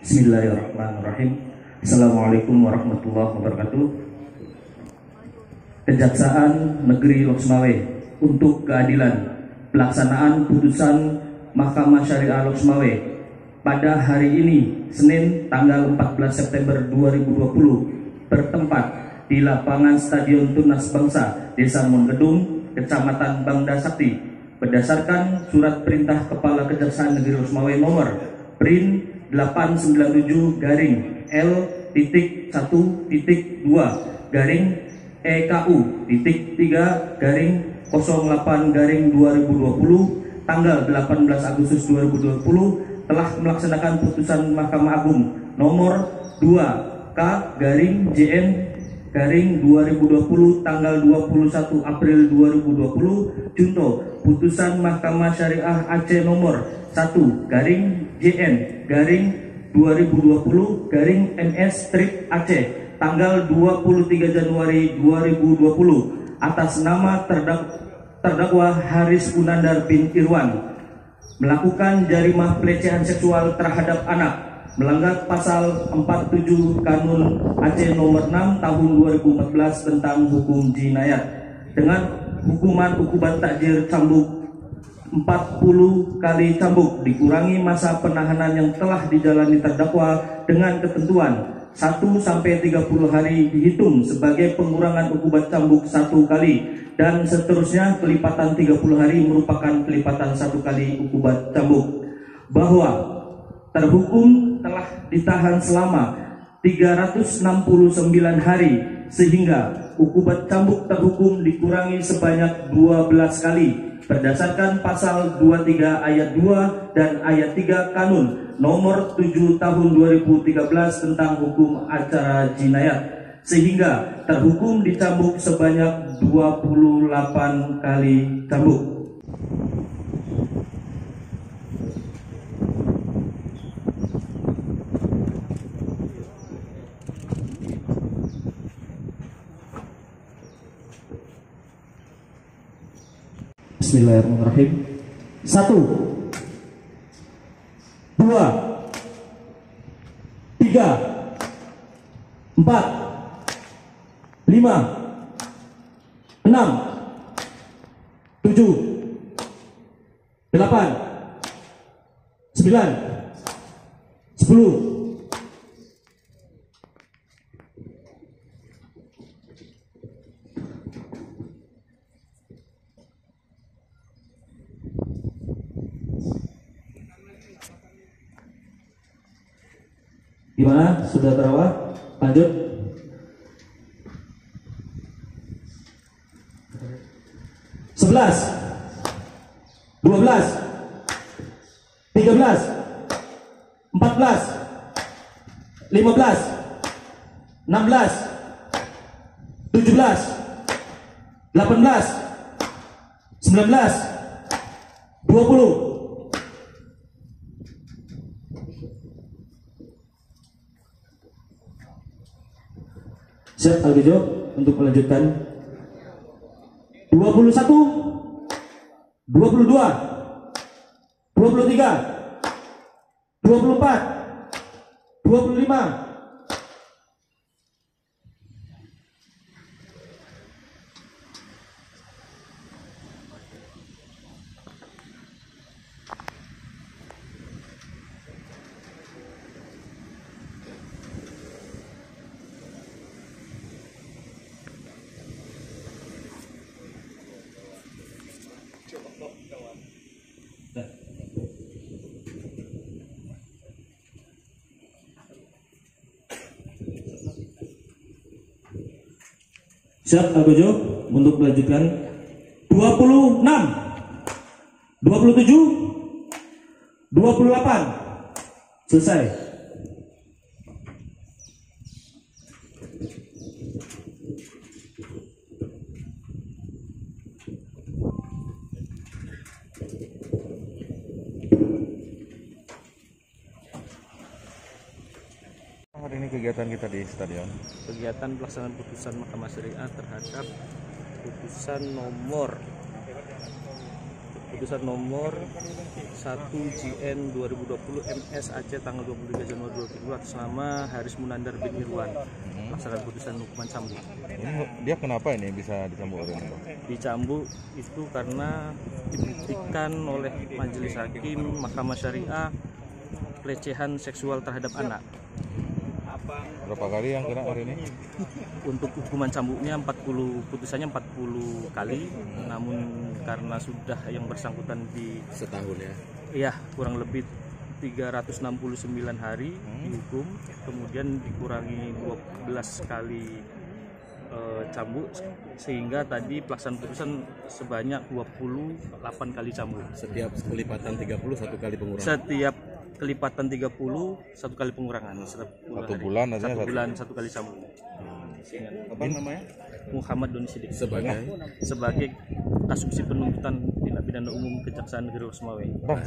Bismillahirrahmanirrahim. Assalamualaikum warahmatullahi wabarakatuh. Kejaksaan Negeri Lok Sumawe untuk keadilan pelaksanaan putusan Mahkamah Syariah Lok Sumawe pada hari ini Senin tanggal 14 September 2020 bertempat di lapangan Stadion Tunas Bangsa Desa Monggedung, Kecamatan Bangda Sakti, berdasarkan surat perintah Kepala Kejaksaan Negeri Lok Sumawe nomor PRIN 897 garing L.1.2 garing EKU titik 3 garing 08 garing 2020 tanggal 18 Agustus 2020 telah melaksanakan putusan Mahkamah Agung nomor 2 K garing JN garing 2020 tanggal 21 April 2020 junto putusan Mahkamah Syariah Aceh nomor 1 garing JN garing 2020 garing MS strip Aceh tanggal 23 Januari 2020 atas nama terdakwa Haris Gunandar bin Irwan melakukan jarimah pelecehan seksual terhadap anak melanggar pasal 47 Kanun Aceh nomor 6 tahun 2014 tentang hukum jinayat dengan hukuman takjir cambuk 40 kali cambuk dikurangi masa penahanan yang telah dijalani terdakwa dengan ketentuan 1-30 hari dihitung sebagai pengurangan hukuman cambuk 1 kali dan seterusnya kelipatan 30 hari merupakan kelipatan 1 kali hukuman cambuk, bahwa terhukum telah ditahan selama 369 hari sehingga hukuman cambuk terhukum dikurangi sebanyak 12 kali berdasarkan pasal 23 ayat 2 dan ayat 3 Kanun nomor 7 tahun 2013 tentang hukum acara jinayat sehingga terhukum dicambuk sebanyak 28 kali cambuk. Bismillahirrahmanirrahim. 1, 2, 3, 4, 5, 6, 7, 8, 9, 10. Gimana? Sudah terawat? Lanjut. 11, 12, 13, 14, 15, 16, 17, 18, 19, 20. Siap Algejo untuk melanjutkan. 21, 22, 23, 24, 25. Siap Algojo untuk melanjutkan. 26, 27, 28. Selesai. Hari ini kegiatan kita di stadion. Kegiatan pelaksanaan putusan Mahkamah Syariah terhadap putusan nomor Putusan nomor 1 JN 2020 MS Aceh tanggal 23 Januari 2020 atas nama Haris Munandar bin Irwan. Melaksanakan putusan hukuman cambuk. Ini dia kenapa ini bisa dicambuk hari ini, Bang? Dicambuk itu karena dibuktikan oleh Majelis Hakim Mahkamah Syariah pelecehan seksual terhadap anak. Berapa kali yang kena hari ini? Untuk hukuman cambuknya 40, putusannya 40 kali, namun karena sudah yang bersangkutan di Setahun ya. iya kurang lebih 369 hari dihukum, kemudian dikurangi 12 kali cambuk, sehingga tadi pelaksanaan putusan sebanyak 28 kali cambuk. Setiap kelipatan 30 satu kali pengurangan. Setiap kelipatan 30 satu kali pengurangan. Satu bulan artinya satu bulan satu kali cambuk. Apa namanya? Muhammad Doni Sidik Sebagai sebagai asumsi penuntutan tindak pidana umum Kejaksaan Negeri Losmawe. Bang,